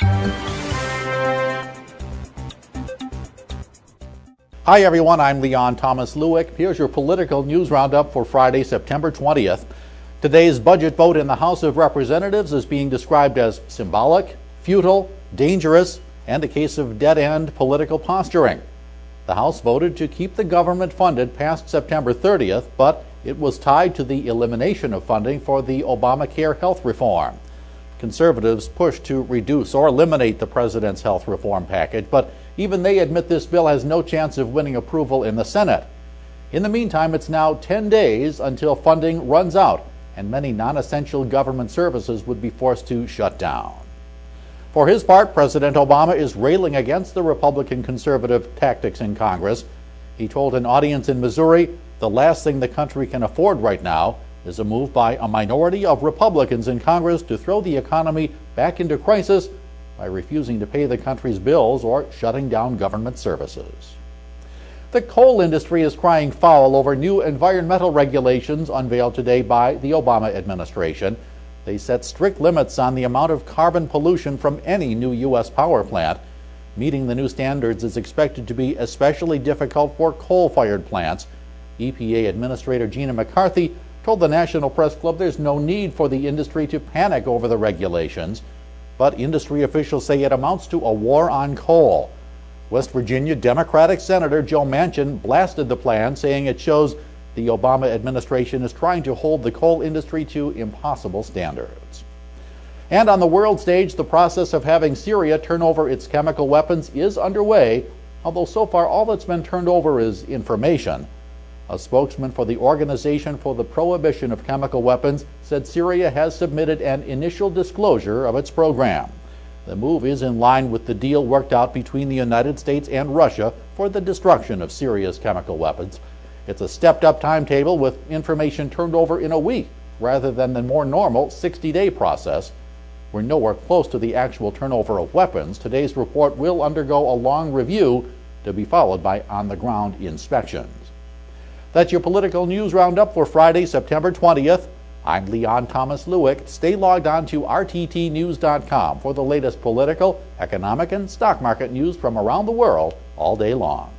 Hi everyone, I'm Leon Thomas Lewick. Here's your political news roundup for Friday, September 20th. Today's budget vote in the House of Representatives is being described as symbolic, futile, dangerous, and a case of dead-end political posturing. The House voted to keep the government funded past September 30th, but it was tied to the elimination of funding for the Obamacare health reform. Conservatives pushed to reduce or eliminate the president's health reform package, but even they admit this bill has no chance of winning approval in the Senate. In the meantime, it's now 10 days until funding runs out, and many non-essential government services would be forced to shut down. For his part, President Obama is railing against the Republican conservative tactics in Congress. He told an audience in Missouri, the last thing the country can afford right now is a move by a minority of Republicans in Congress to throw the economy back into crisis by refusing to pay the country's bills or shutting down government services. The coal industry is crying foul over new environmental regulations unveiled today by the Obama administration. They set strict limits on the amount of carbon pollution from any new U.S. power plant. Meeting the new standards is expected to be especially difficult for coal-fired plants. EPA Administrator Gina McCarthy told the National Press Club there's no need for the industry to panic over the regulations, but industry officials say it amounts to a war on coal. West Virginia Democratic Senator Joe Manchin blasted the plan, saying it shows the Obama administration is trying to hold the coal industry to impossible standards. And on the world stage, the process of having Syria turn over its chemical weapons is underway, although so far all that's been turned over is information. A spokesman for the Organization for the Prohibition of Chemical Weapons said Syria has submitted an initial disclosure of its program. The move is in line with the deal worked out between the United States and Russia for the destruction of Syria's chemical weapons. It's a stepped-up timetable with information turned over in a week rather than the more normal 60-day process. We're nowhere close to the actual turnover of weapons. Today's report will undergo a long review to be followed by on-the-ground inspections. That's your political news roundup for Friday, September 20th. I'm Leon Thomas Lewick. Stay logged on to rttnews.com for the latest political, economic, and stock market news from around the world all day long.